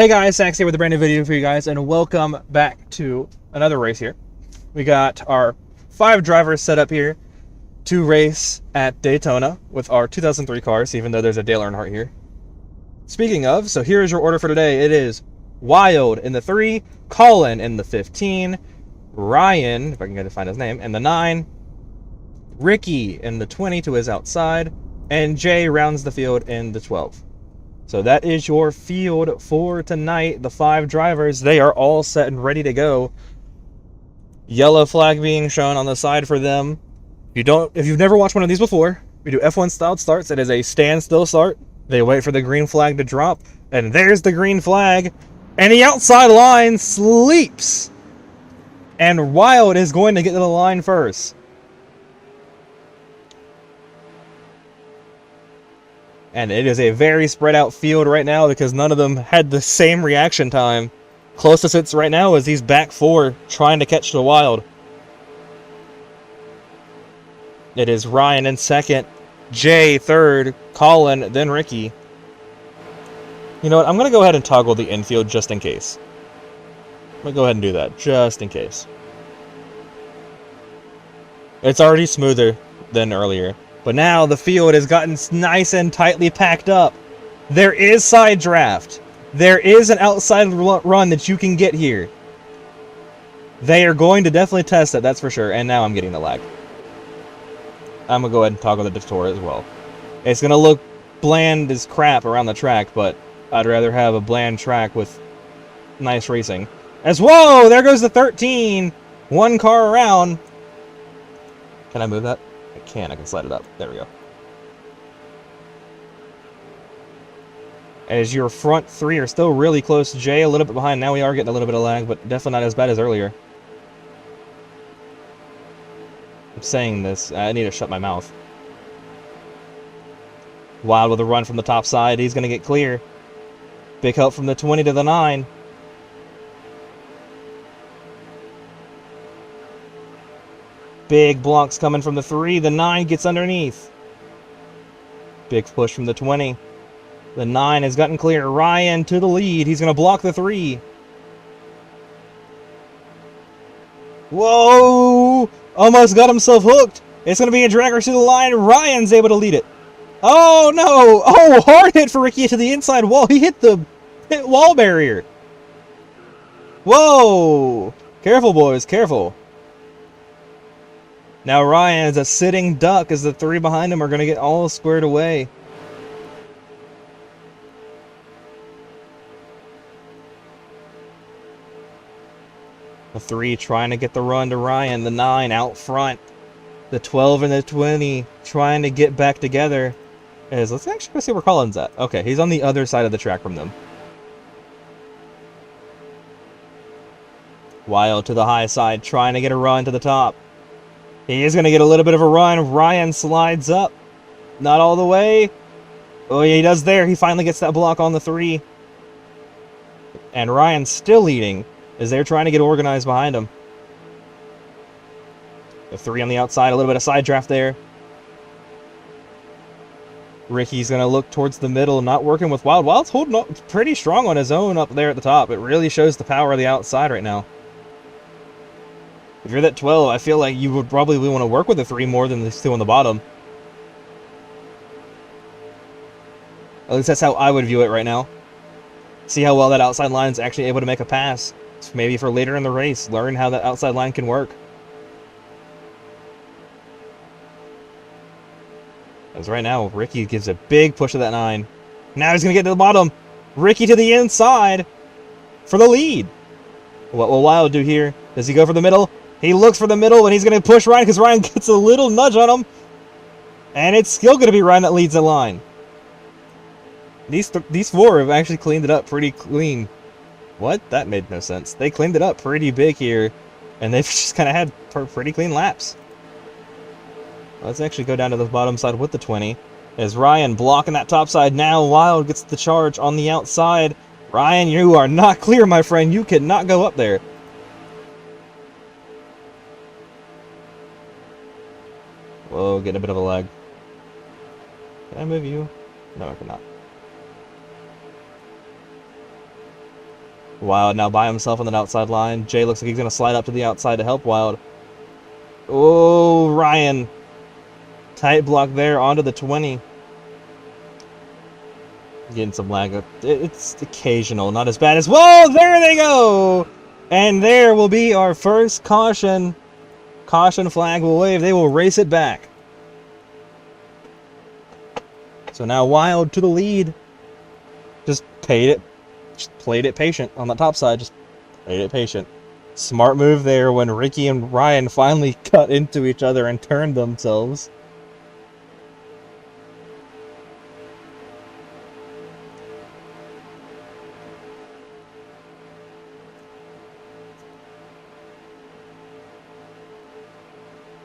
Hey guys, Sax here with a brand new video for you guys, and welcome back to another race here. We got our 5 drivers set up here to race at Daytona with our 2003 cars, even though there's a Dale Earnhardt here. Speaking of, so here is your order for today. It is Wild in the 3, Colin in the 15, Ryan, if I can get to find his name, in the 9, Ricky in the 20 to his outside, and Jay rounds the field in the 12. So that is your field for tonight. The 5 drivers, they are all set and ready to go. Yellow flag being shown on the side for them. If you've never watched one of these before, we do F1 style starts. It is a standstill start. They wait for the green flag to drop, and there's the green flag, and the outside line sleeps. And Wild is going to get to the line first. And it is a very spread out field right now because none of them had the same reaction time. Closest it's right now is these back 4 trying to catch the Wild. It is Ryan in second, Jay third, Colin, then Ricky. You know what? I'm going to go ahead and toggle the infield just in case. I'm going to go ahead and do that just in case. It's already smoother than earlier. But now the field has gotten nice and tightly packed up. There is side draft. There is an outside run that you can get here. They are going to definitely test it, that's for sure. And now I'm getting the lag. I'm going to go ahead and toggle the detour as well. It's going to look bland as crap around the track, but I'd rather have a bland track with nice racing. Whoa, there goes the 13. 1 car around. Can I move that? I can slide it up. There we go. As your front 3 are still really close to Jay, a little bit behind. Now we are getting a little bit of lag, but definitely not as bad as earlier. I'm saying this. I need to shut my mouth. Wild with a run from the top side. He's going to get clear. Big help from the 20 to the 9. Big blocks coming from the 3. The 9 gets underneath. Big push from the 20. The 9 has gotten clear. Ryan to the lead. He's going to block the 3. Whoa! Almost got himself hooked. It's going to be a drag race to the line. Ryan's able to lead it. Oh, no. Oh, hard hit for Ricky to the inside wall. He hit the wall barrier. Whoa! Careful, boys. Careful. Now Ryan is a sitting duck as the 3 behind him are going to get all squared away. The 3 trying to get the run to Ryan. The 9 out front. The 12 and the 20 trying to get back together. Let's actually go see where Colin's at. Okay, he's on the other side of the track from them. Wild to the high side trying to get a run to the top. He is going to get a little bit of a run. Ryan slides up. Not all the way. Oh, yeah, he does there. He finally gets that block on the 3. And Ryan's still leading as they're trying to get organized behind him. The 3 on the outside. A little bit of side draft there. Ricky's going to look towards the middle, not working with Wild. Wild's holding up pretty strong on his own up there at the top. It really shows the power of the outside right now. If you're that 12, I feel like you would probably want to work with the 3 more than the 2 on the bottom. At least that's how I would view it right now. See how well that outside line is actually able to make a pass. Maybe for later in the race, learn how that outside line can work. As right now, Ricky gives a big push to that 9. Now he's going to get to the bottom. Ricky to the inside for the lead. What will Wild do here? Does he go for the middle? He looks for the middle, and he's going to push Ryan because Ryan gets a little nudge on him. And it's still going to be Ryan that leads the line. These 4 have actually cleaned it up pretty clean. What? That made no sense. They cleaned it up pretty big here, and they've just kind of had pretty clean laps. Let's actually go down to the bottom side with the 20. As Ryan blocking that top side. Now Wild gets the charge on the outside. Ryan, you are not clear, my friend. You cannot go up there. Whoa, getting a bit of a lag. Can I move you? No, I cannot. Wild now by himself on the outside line. Jay looks like he's going to slide up to the outside to help Wild. Oh, Ryan. Tight block there onto the 20. Getting some lag. It's occasional, not as bad as... Whoa, there they go! And there will be our first caution. Caution flag will wave. They will race it back. So now Wild to the lead. Just played it patient on the top side. Just played it patient. Smart move there when Ricky and Ryan finally cut into each other and turned themselves.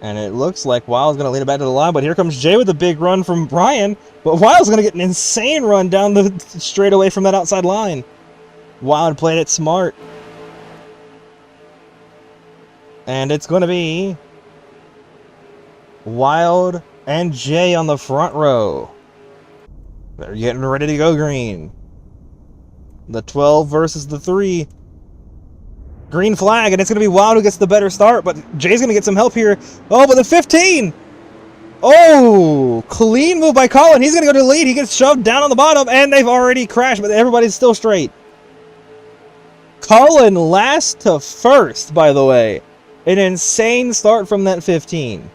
And it looks like Wild's going to lead it back to the line, but here comes Jay with a big run from Ryan. But Wild's going to get an insane run down the straightaway from that outside line. Wild played it smart. And it's going to be Wild and Jay on the front row. They're getting ready to go green. The 12 versus the 3. Green flag, and it's going to be Wild who gets the better start, but Jay's going to get some help here. Oh, but the 15! Oh, clean move by Colin. He's going to go to the lead. He gets shoved down on the bottom, and they've already crashed, but everybody's still straight. Colin last to first, by the way. An insane start from that 15.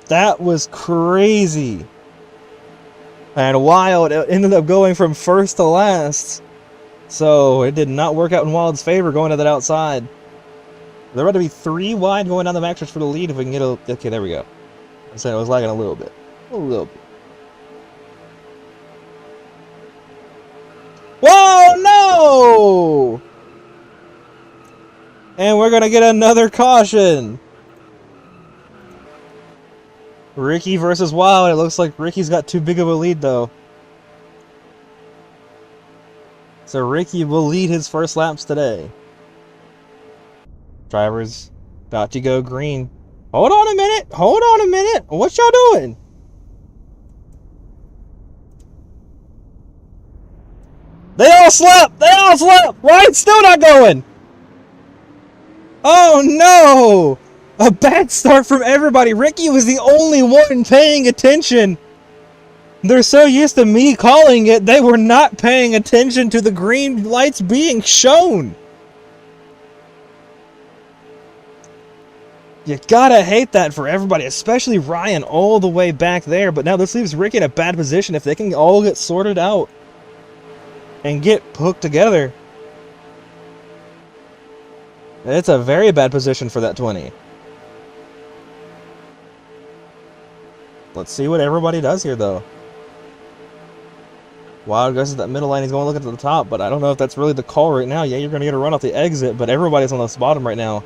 That was crazy. And Wild ended up going from first to last. So it did not work out in Wild's favor going to that outside. There ought to be 3 wide going down the backstretch for the lead if we can get a... Okay, there we go. I said it was lagging a little bit. A little bit. Whoa, no! And we're going to get another caution. Ricky versus Wild. It looks like Ricky's got too big of a lead, though. So Ricky will lead his first laps today. Drivers about to go green. Hold on a minute. Hold on a minute. What y'all doing? They all slept. They all slept. Ryan's still not going. Oh no. A bad start from everybody. Ricky was the only one paying attention. They're so used to me calling it, they were not paying attention to the green lights being shown. You gotta hate that for everybody, especially Ryan all the way back there. But now this leaves Ricky in a bad position if they can all get sorted out and get hooked together. It's a very bad position for that 20. Let's see what everybody does here, though. Wild goes to that middle line. He's going to look at the top, but I don't know if that's really the call right now. Yeah, you're going to get a run off the exit, but everybody's on this bottom right now.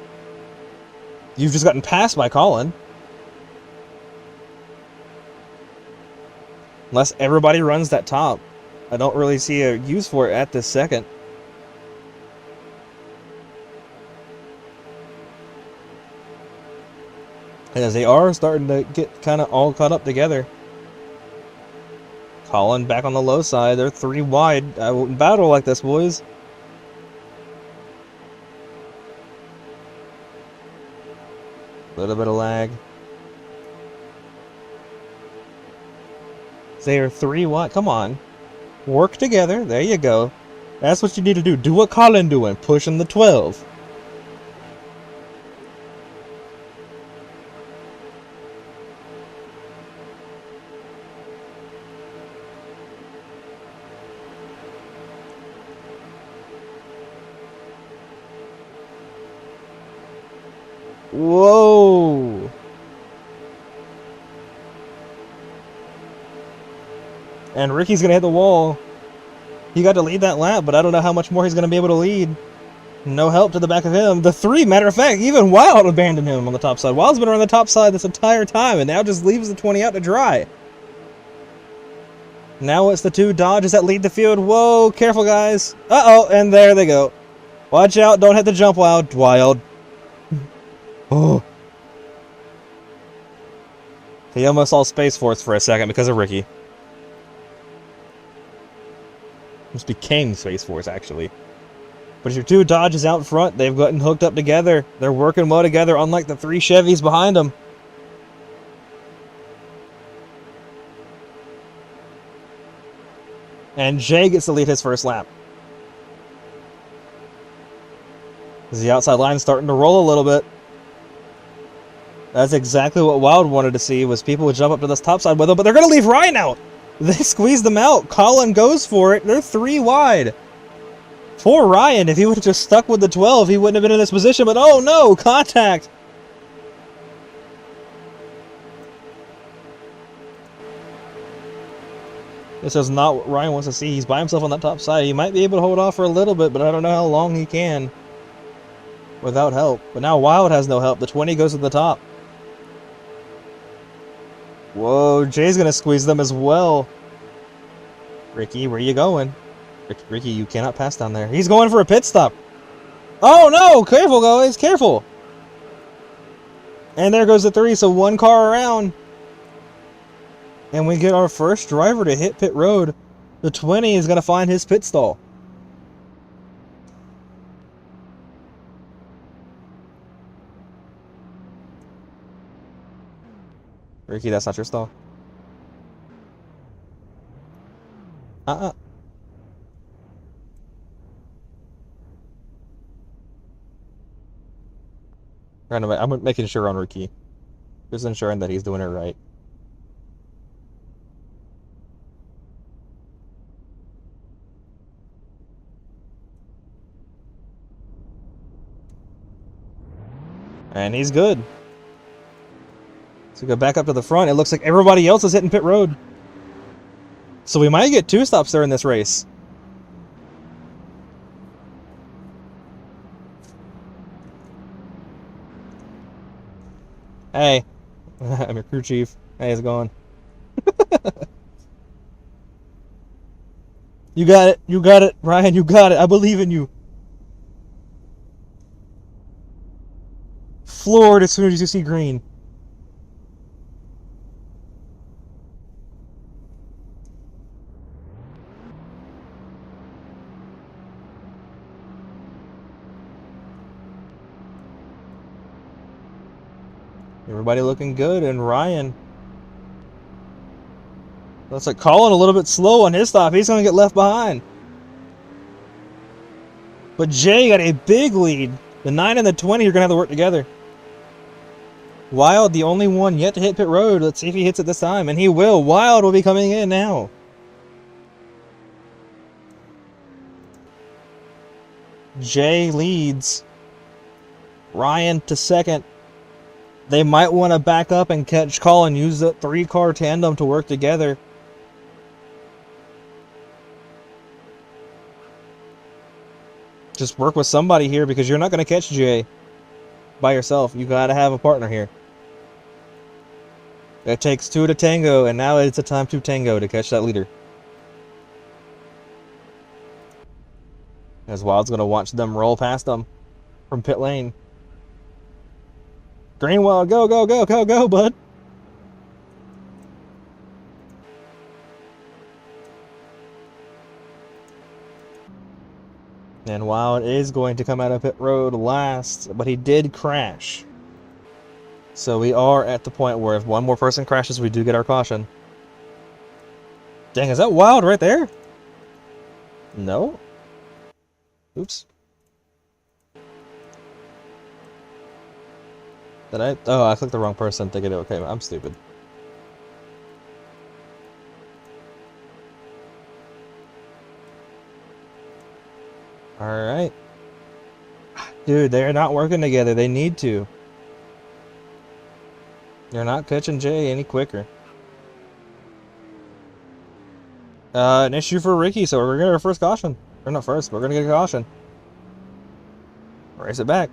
You've just gotten passed by Colin. Unless everybody runs that top. I don't really see a use for it at this second. As they are starting to get kind of all caught up together. Colin back on the low side. They're 3 wide. I wouldn't battle like this, boys. A little bit of lag. They are 3 wide. Come on. Work together. There you go. That's what you need to do. Do what Colin doing. Pushing the 12. Whoa! And Ricky's gonna hit the wall. He got to lead that lap, but I don't know how much more he's gonna be able to lead. No help to the back of him. The 3, matter of fact, even Wild abandoned him on the top side. Wild's been on the top side this entire time, and now just leaves the 20 out to dry. Now it's the 2 Dodges that lead the field. Whoa, careful, guys. Uh-oh, and there they go. Watch out, don't hit the jump, Wild. Oh. He almost saw Space Force for a second because of Ricky. This became Space Force, actually. But your two Dodges out front, they've gotten hooked up together. They're working well together, unlike the 3 Chevys behind them. And Jay gets to lead his first lap. As the outside line's starting to roll a little bit. That's exactly what Wild wanted to see, was people would jump up to this top side with him, but they're going to leave Ryan out. They squeeze them out. Colin goes for it. They're 3 wide. Poor Ryan, if he would have just stuck with the 12, he wouldn't have been in this position, but oh no, contact. This is not what Ryan wants to see. He's by himself on that top side. He might be able to hold off for a little bit, but I don't know how long he can without help. But now Wild has no help. The 20 goes to the top. Whoa, Jay's going to squeeze them as well. Ricky, where you going? Ricky, you cannot pass down there. He's going for a pit stop. Oh no, careful guys, careful. And there goes the 3, so 1 car around. And we get our first driver to hit pit road. The 20 is going to find his pit stall. Ricky, that's not your stall. I'm making sure on Ricky. Just ensuring that he's doing it right. And he's good. So we go back up to the front. It looks like everybody else is hitting pit road. So we might get 2 stops there in this race. Hey. I'm your crew chief. Hey, how's it going? You got it. You got it. Ryan, you got it. I believe in you. Floored as soon as you see green. Everybody looking good, and Ryan. Looks like Colin a little bit slow on his stop. He's going to get left behind. But Jay got a big lead. The 9 and the 20 are going to have to work together. Wild, the only one yet to hit pit road. Let's see if he hits it this time. And he will. Wild will be coming in now. Jay leads. Ryan to second. They might want to back up and catch Colin. Use the 3-car tandem to work together. Just work with somebody here, because you're not going to catch Jay by yourself. You got to have a partner here. It takes 2 to tango, and now it's a time to tango to catch that leader. As Wild's going to watch them roll past them from pit lane. Greenwald, go, go, go, go, go, bud. And Wild is going to come out of pit road last, but he did crash. So we are at the point where if one more person crashes, we do get our caution. Dang, is that Wild right there? No? Oops. Did I? Oh, I clicked the wrong person thinking, okay, I'm stupid. Alright. Dude, they're not working together. They need to. They're not catching Jay any quicker. An issue for Ricky, so we're going to get our first caution. Or not first, but we're going to get a caution. Race it back.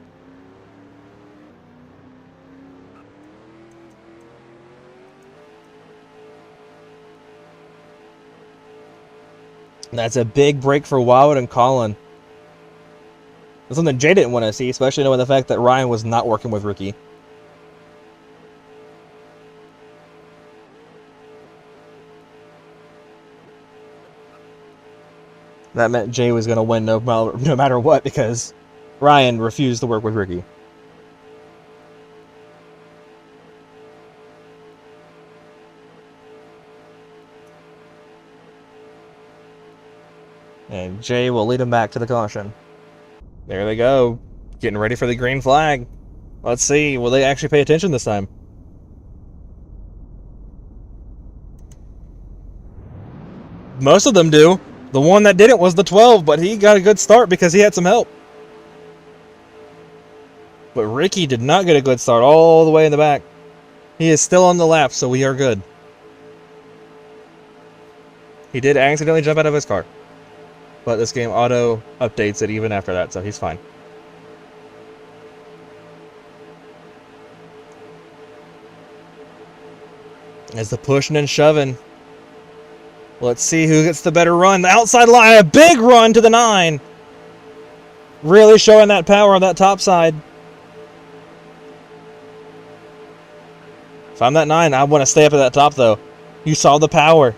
That's a big break for Wild and Colin. That's something Jay didn't want to see, especially knowing the fact that Ryan was not working with Ricky. That meant Jay was going to win no matter what because Ryan refused to work with Ricky. And Jay will lead him back to the caution. There they go. Getting ready for the green flag. Let's see. Will they actually pay attention this time? Most of them do. The one that didn't was the 12, but he got a good start because he had some help. But Ricky did not get a good start all the way in the back. He is still on the lap, so we are good. He did accidentally jump out of his car. But this game auto updates it even after that, so he's fine. As the pushing and shoving. Let's see who gets the better run. The outside line, a big run to the 9. Really showing that power on that top side. If I'm that 9, I want to stay up at that top, though. You saw the power.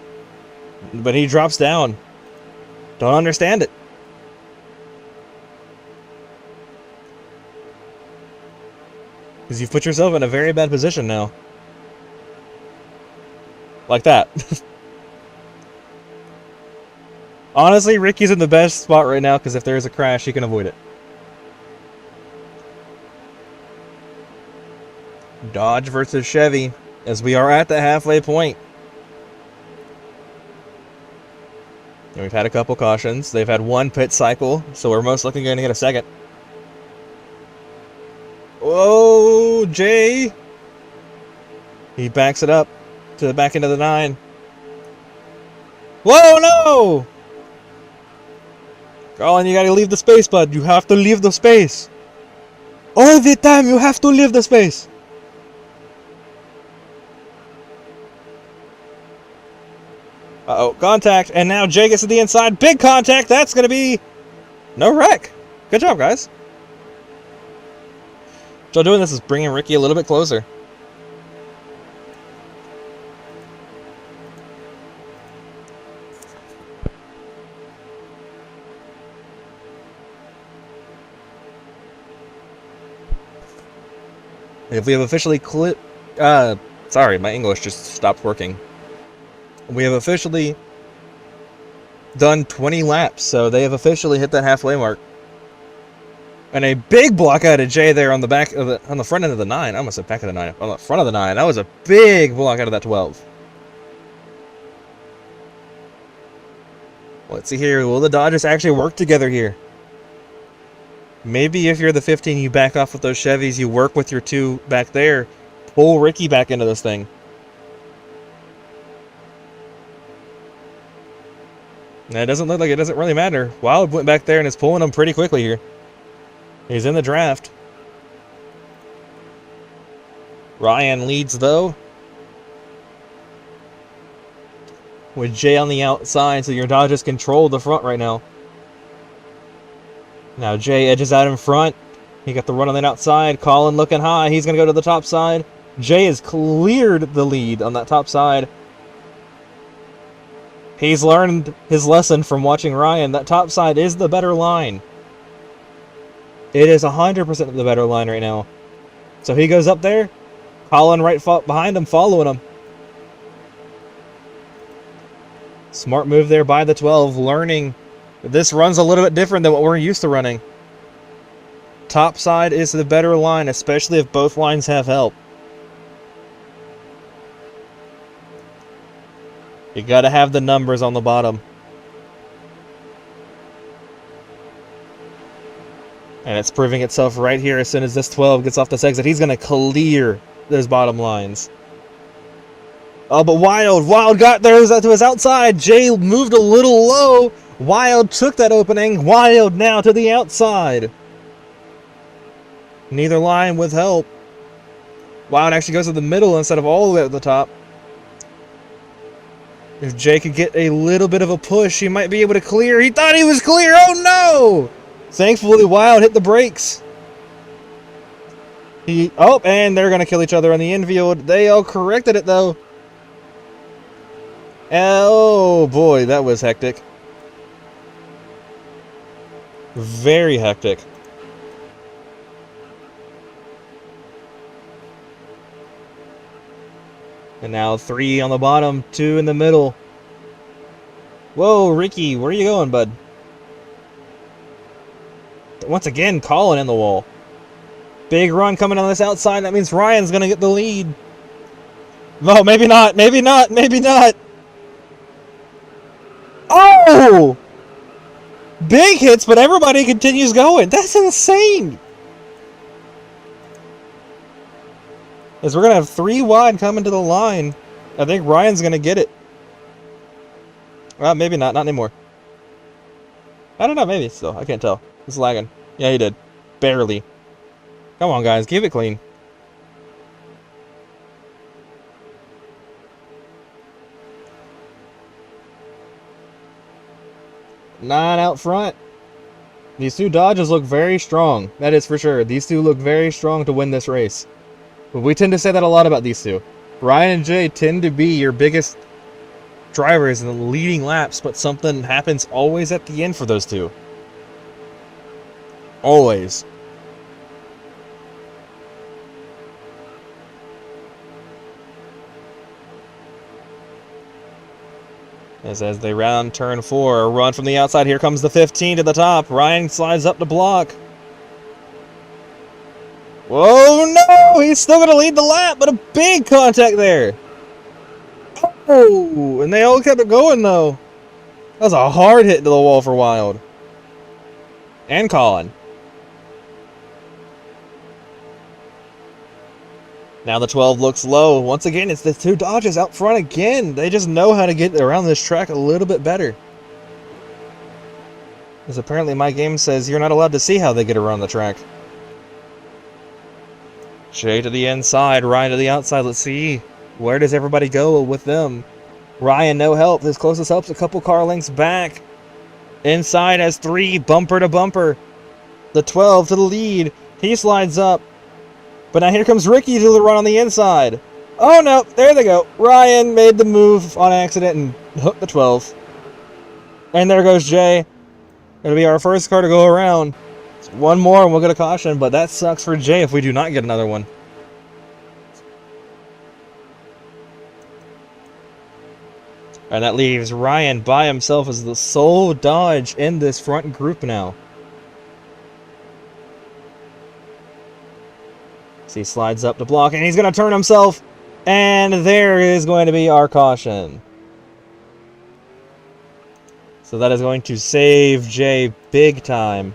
But he drops down. Don't understand it. Because you've put yourself in a very bad position now. Like that. Honestly, Ricky's in the best spot right now because if there is a crash, he can avoid it. Dodge versus Chevy, as we are at the halfway point. And we've had a couple cautions. They've had one pit cycle, so we're most likely going to get a second. Whoa, Jay! He backs it up to the back end of the 9. Whoa, no! Colin, you gotta leave the space, bud. You have to leave the space. All the time, you have to leave the space. Uh-oh, contact. And now Jay gets to the inside. Big contact. That's gonna be no wreck. Good job, guys. So doing this is bringing Ricky a little bit closer. If we have officially sorry, my English just stopped working. We have officially done 20 laps, so they have officially hit that halfway mark. And a big block out of Jay there on the back of on the front end of the 9. I almost said back of the 9. On the front of the 9. That was a big block out of that 12. Let's see here. Will the Dodgers actually work together here? Maybe if you're the 15, you back off with those Chevys, you work with your 2 back there, pull Ricky back into this thing. Now, it doesn't look like it doesn't really matter. Wild went back there and is pulling him pretty quickly here. He's in the draft. Ryan leads, though. With Jay on the outside, so your Dodgers control the front right now. Now Jay edges out in front. He got the run on that outside. Colin looking high. He's going to go to the top side. Jay has cleared the lead on that top side. He's learned his lesson from watching Ryan. That top side is the better line. It is 100% the better line right now. So he goes up there. Colin right behind him, following him. Smart move there by the 12, learning this runs a little bit different than what we're used to running. Top side is the better line, especially if both lines have help. You gotta have the numbers on the bottom. And it's proving itself right here as soon as this 12 gets off this exit. He's gonna clear those bottom lines. Oh, but Wild got there to his outside. Jay moved a little low. Wild took that opening. Wild now to the outside. Neither line with help. Wild actually goes to the middle instead of all the way at the top. If Jay could get a little bit of a push, he might be able to clear. He thought he was clear. Oh, no! Thankfully, Wild hit the brakes. And they're going to kill each other on the infield. They all corrected it, though. Oh, boy, that was hectic. Very hectic. And now 3 on the bottom, 2 in the middle. Whoa, Ricky, where are you going, bud? Once again, Colin in the wall. Big run coming on this outside. That means Ryan's going to get the lead. No, maybe not. Maybe not. Maybe not. Oh! Big hits, but everybody continues going. That's insane. As we're going to have 3 wide coming to the line. I think Ryan's going to get it. Well, maybe not. Not anymore. I don't know. Maybe still. I can't tell. It's lagging. Yeah, he did. Barely. Come on, guys. Keep it clean. Nine out front. These 2 Dodges look very strong. That is for sure. These 2 look very strong to win this race. But we tend to say that a lot about these 2. Ryan and Jay tend to be your biggest drivers in the leading laps, but something happens always at the end for those 2. Always. As they round turn 4, a run from the outside. Here comes the 15 to the top. Ryan slides up to block. Whoa, no! He's still going to lead the lap, but a big contact there. Oh, and they all kept it going, though. That was a hard hit to the wall for Wild. And Colin. Now the 12 looks low. Once again, it's the 2 Dodges out front again. They just know how to get around this track a little bit better. Because apparently my game says you're not allowed to see how they get around the track. Jay to the inside, Ryan to the outside. Let's see. Where does everybody go with them? Ryan, no help. His closest help's a couple car lengths back. Inside has 3, bumper to bumper. The 12 to the lead. He slides up. But now here comes Ricky to the run on the inside. Oh no, there they go. Ryan made the move on accident and hooked the 12. And there goes Jay. It'll be our first car to go around. It's 1 more and we'll get a caution, but that sucks for Jay if we do not get another one. And that leaves Ryan by himself as the sole Dodge in this front group now. He slides up to block, and he's going to turn himself, and there is going to be our caution. So that is going to save Jay big time.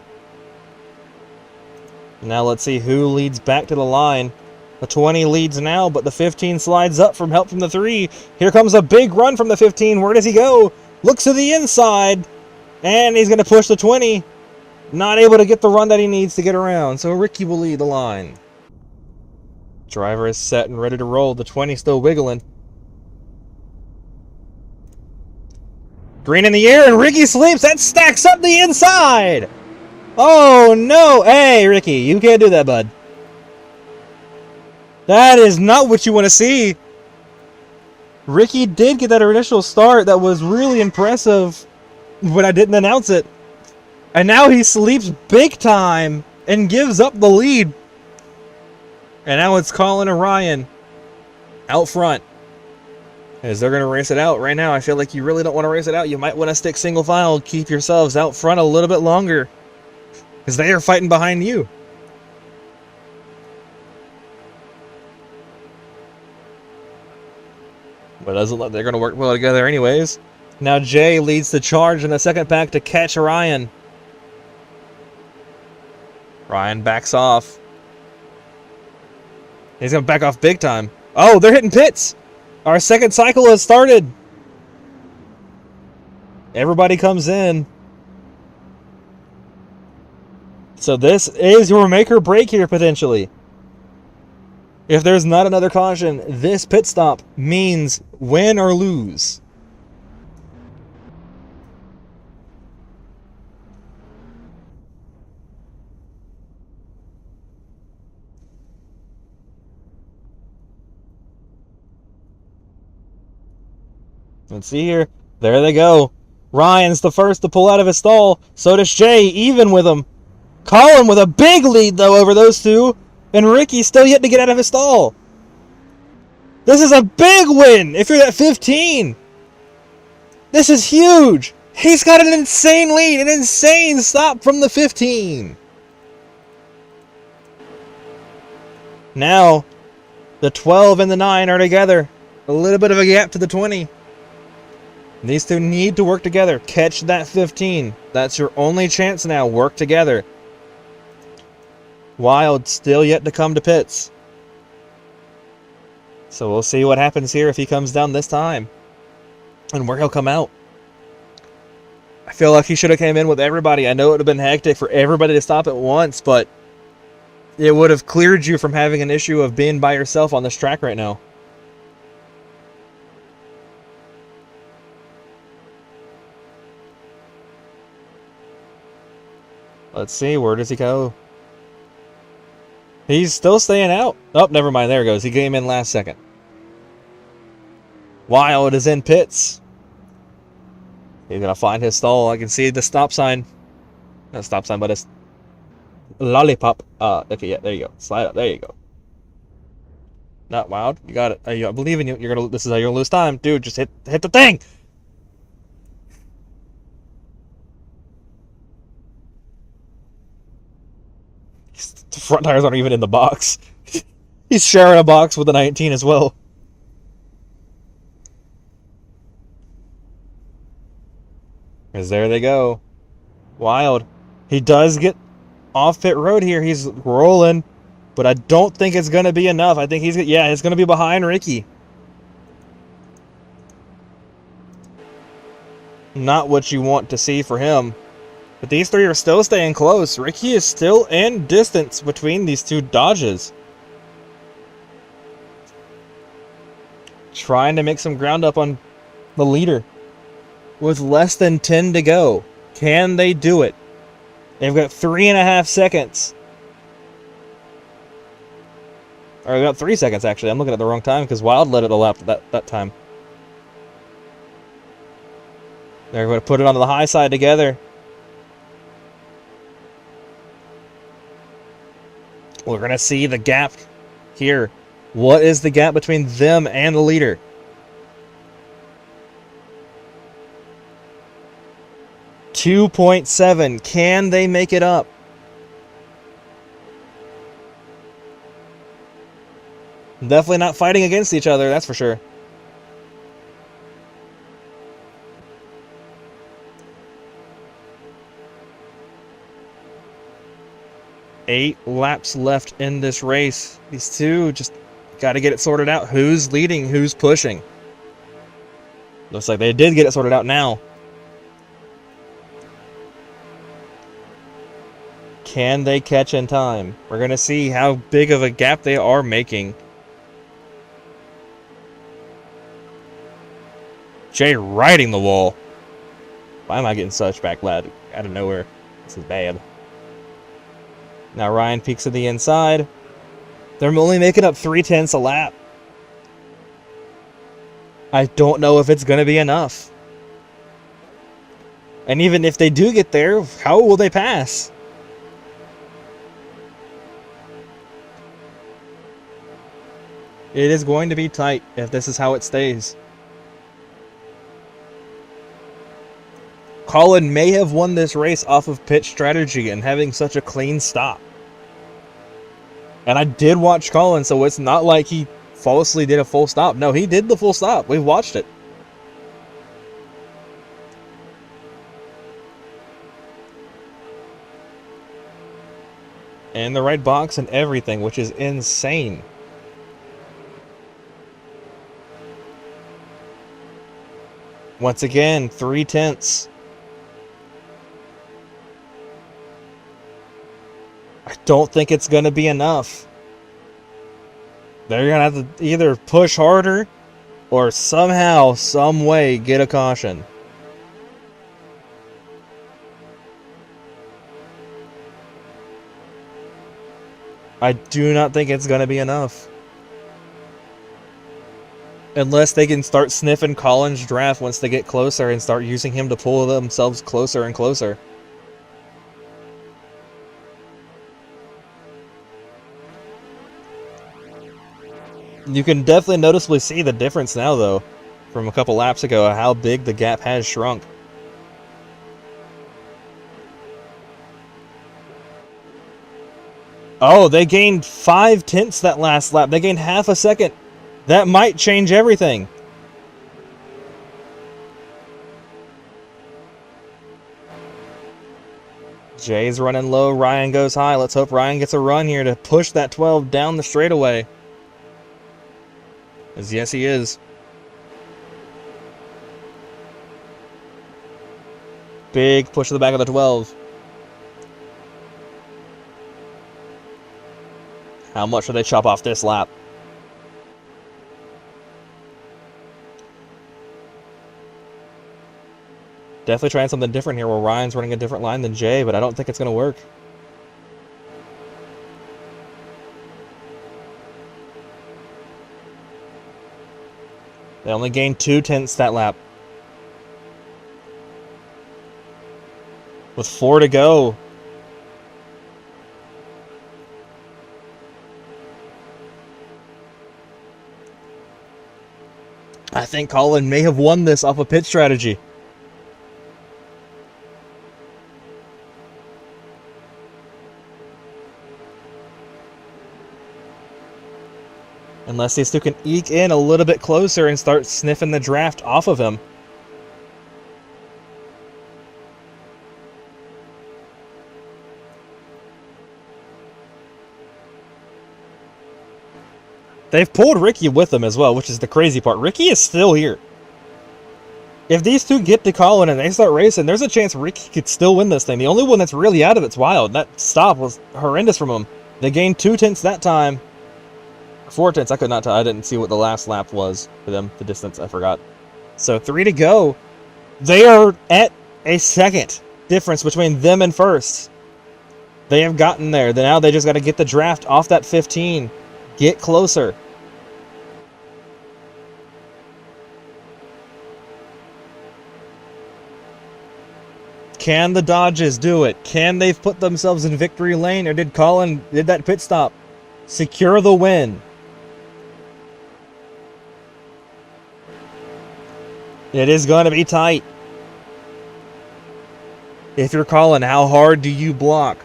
Now let's see who leads back to the line. The 20 leads now, but the 15 slides up from help from the 3. Here comes a big run from the 15. Where does he go? Looks to the inside, and he's going to push the 20. Not able to get the run that he needs to get around, so Ricky will lead the line. Driver is set and ready to roll. The 20 still wiggling. Green in the air, and Ricky sleeps. That stacks up the inside. Oh, no. Hey, Ricky, you can't do that, bud. That is not what you want to see. Ricky did get that initial start that was really impressive when I didn't announce it. And now he sleeps big time and gives up the lead. And now it's Colin and Ryan out front. As they're going to race it out right now. I feel like you really don't want to race it out. You might want to stick single file. Keep yourselves out front a little bit longer. Because they are fighting behind you. But it doesn't look like they're going to work well together anyways. Now Jay leads the charge in the second pack to catch Ryan. Ryan backs off. He's going to back off big time. Oh, they're hitting pits. Our second cycle has started. Everybody comes in. So this is your make or break here, potentially. If there's not another caution, this pit stop means win or lose. Let's see here. There they go. Ryan's the first to pull out of his stall. So does Jay, even with him. Colin with a big lead, though, over those two. And Ricky's still yet to get out of his stall. This is a big win if you're at 15. This is huge. He's got an insane lead, an insane stop from the 15. Now, the 12 and the 9 are together. A little bit of a gap to the 20. These two need to work together. Catch that 15. That's your only chance now. Work together. Wild still yet to come to pits. So we'll see what happens here if he comes down this time. And where he'll come out. I feel like he should have came in with everybody. I know it would have been hectic for everybody to stop at once, but it would have cleared you from having an issue of being by yourself on this track right now. Let's see, where does he go? He's still staying out. Oh, never mind, there he goes. He came in last second. Wild is in pits. He's going to find his stall. I can see the stop sign. Not stop sign, but it's lollipop. Okay, yeah, there you go. Slide up. There you go. Not Wild. You got it. I believe in you. You're gonna. This is how you're gonna lose time, dude. Just hit the thing. The front tires aren't even in the box. He's sharing a box with the 19 as well. Because there they go. Wild. He does get off pit road here. He's rolling. But I don't think it's going to be enough. I think it's going to be behind Ricky. Not what you want to see for him. But these three are still staying close. Ricky is still in distance between these two Dodges. Trying to make some ground up on the leader. With less than 10 to go. Can they do it? They've got 3.5 seconds. Or about 3 seconds, actually. I'm looking at the wrong time because Wild let it elapse that time. They're going to put it onto the high side together. We're going to see the gap here. What is the gap between them and the leader? .7. Can they make it up? Definitely not fighting against each other, that's for sure. Eight laps left in this race. These two just got to get it sorted out. Who's leading? Who's pushing? Looks like they did get it sorted out now. Can they catch in time? We're going to see how big of a gap they are making. Jay riding the wall. Why am I getting such backlash out of nowhere? This is bad. Now Ryan peeks to the inside. They're only making up 0.3 a lap. I don't know if it's going to be enough. And even if they do get there, how will they pass? It is going to be tight if this is how it stays. Colin may have won this race off of pit strategy and having such a clean stop. And I did watch Colin, so it's not like he falsely did a full stop. No, he did the full stop. We've watched it. In the right box and everything, which is insane. Once again, 0.3. I don't think it's going to be enough. They're going to have to either push harder or somehow, some way, get a caution. I do not think it's going to be enough. Unless they can start sniffing Colin's draft once they get closer and start using him to pull themselves closer and closer. You can definitely noticeably see the difference now, though, from a couple laps ago, how big the gap has shrunk. Oh, they gained 5/10 that last lap. They gained half a second. That might change everything. Jay's running low. Ryan goes high. Let's hope Ryan gets a run here to push that 12 down the straightaway. As yes, he is. Big push to the back of the 12. How much do they chop off this lap? Definitely trying something different here where Ryan's running a different line than Jay, but I don't think it's going to work. They only gained 2/10 that lap. With 4 to go. I think Colin may have won this off a pit strategy. Unless these two can eke in a little bit closer and start sniffing the draft off of him. They've pulled Ricky with them as well, which is the crazy part. Ricky is still here. If these two get to Colin and they start racing, there's a chance Ricky could still win this thing. The only one that's really out of it's Wild. That stop was horrendous from him. They gained 2/10 that time. 4/10, I could not tell. I didn't see what the last lap was for them, the distance, I forgot. So 3 to go. They are at a second difference between them and first. They have gotten there. Now they just got to get the draft off that 15. Get closer. Can the Dodges do it? Can they put themselves in victory lane? Or did Colin, did that pit stop secure the win? It is going to be tight. If you're Colin, how hard do you block?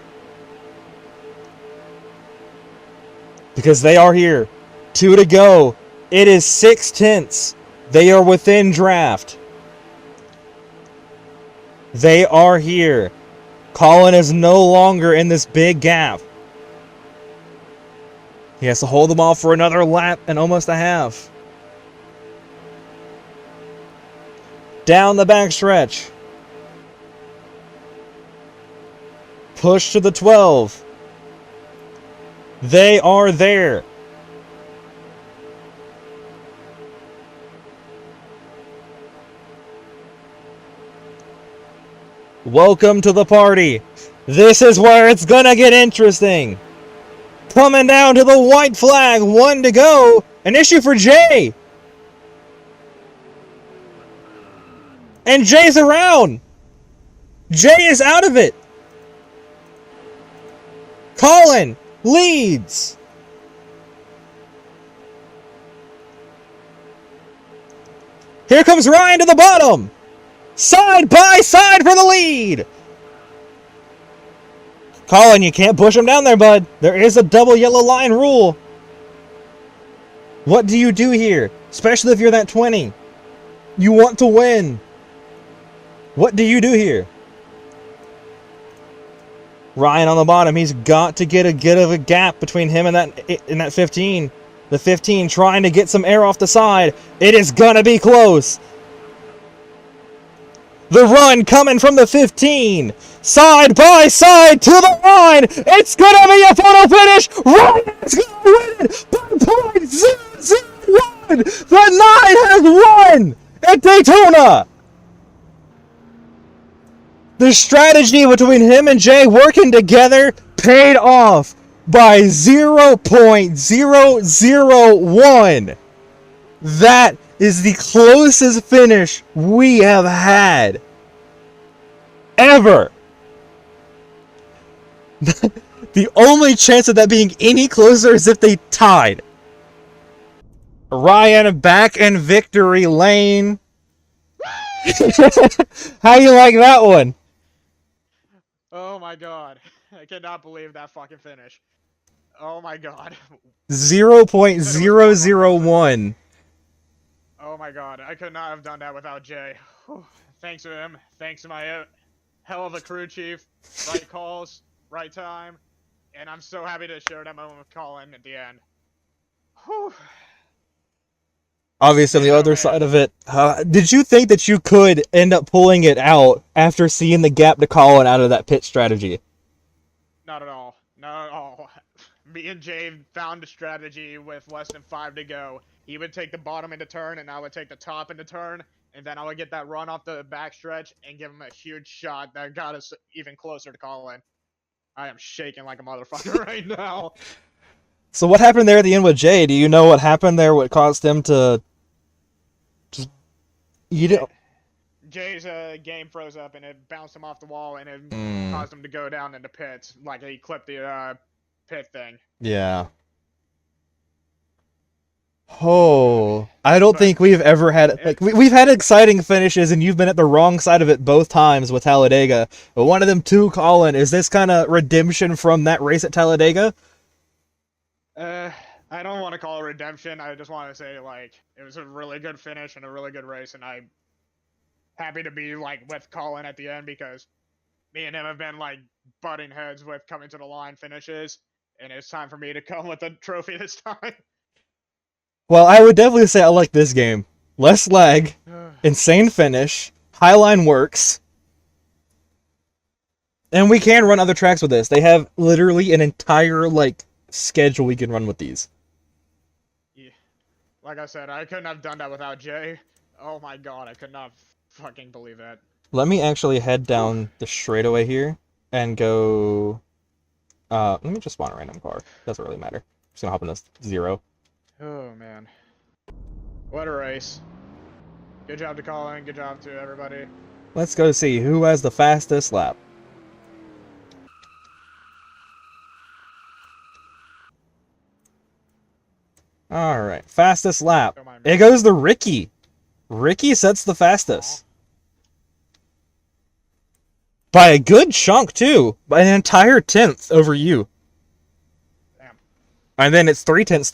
Because they are here. 2 to go. It is 6/10. They are within draft. They are here. Colin is no longer in this big gap. He has to hold them off for another lap and almost a half. Down the backstretch. Push to the 12. They are there. Welcome to the party. This is where it's gonna get interesting. Coming down to the white flag, 1 to go. An issue for Jay. And Jay's around. Jay is out of it. Colin leads. Here comes Ryan to the bottom. Side by side for the lead. Colin, you can't push him down there, bud. There is a double yellow line rule. What do you do here? Especially if you're that 20. You want to win. What do you do here? Ryan on the bottom. He's got to get a gap between him and that 15. The 15 trying to get some air off the side. It is gonna be close. The run coming from the 15. Side by side to the line. It's gonna be a photo finish. Ryan's gonna win it by .001. The 9 has won at Daytona. The strategy between him and Jay working together paid off by 0.001. That is the closest finish we have had ever. The only chance of that being any closer is if they tied. Ryan back in victory lane. How you like that one? Oh my god. I cannot believe that fucking finish. Oh my god. 0.001. Oh my god. I could not have done that without Jay. Whew. Thanks to him. Thanks to my hell of a crew chief. Right calls, right time. And I'm so happy to share that moment with Colin at the end. Whew. Obviously, on the other side of it, did you think that you could end up pulling it out after seeing the gap to Colin out of that pit strategy? Not at all. Not at all. Me and Jay found a strategy with less than 5 to go. He would take the bottom into turn, and I would take the top into turn, and then I would get that run off the backstretch and give him a huge shot that got us even closer to Colin. I am shaking like a motherfucker right now. So what happened there at the end with Jay? Do you know what happened there? What caused him to just eat it? Jay's game froze up and it bounced him off the wall and it caused him to go down into pits, like he clipped the pit thing. Yeah. Oh, I don't think we've ever had like we've had exciting finishes, and you've been at the wrong side of it both times with Talladega. But one of them too, Colin. Is this kind of redemption from that race at Talladega? I don't want to call it redemption. I just want to say like it was a really good finish and a really good race, and I'm happy to be like with Colin at the end because me and him have been like butting heads with coming to the line finishes, and it's time for me to come with the trophy this time. Well, I would definitely say I like this game. Less lag, insane finish, highline works, and we can run other tracks with this. They have literally an entire like schedule we can run with these. Yeah. Like I said, I couldn't have done that without Jay. Oh my god, I could not fucking believe that. Let me actually head down the straightaway here and go. Let me just spawn a random car. Doesn't really matter. Just gonna hop in this 0. Oh man. What a race. Good job to Colin, good job to everybody. Let's go see who has the fastest lap. Alright, fastest lap. It goes to Ricky. Ricky sets the fastest. By a good chunk, too. By an entire 10th over you. Damn. And then it's 3/10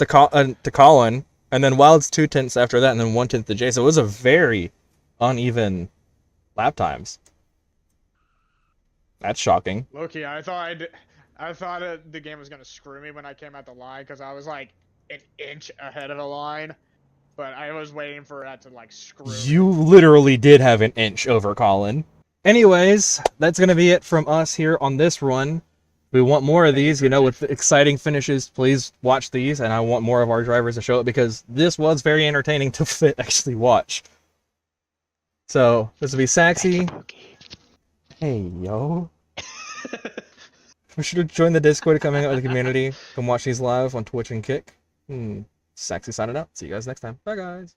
to Colin. And then Wild's 2/10 after that, and then 1/10 to Jay. So it was a very uneven lap times. That's shocking. Loki, I thought the game was gonna screw me when I came at the line because I was like an inch ahead of the line, but I was waiting for that to like screw me. You literally did have an inch over Colin. Anyways, that's gonna be it from us here on this run. We want more of these, you know, with exciting finishes. Please watch these, and I want more of our drivers to show it because this was very entertaining to actually watch. So, this will be Saxy. Hey, yo. Be sure to join the Discord to come hang out with the community. Come watch these live on Twitch and Kick. Saxy signing out. See you guys next time. Bye, guys.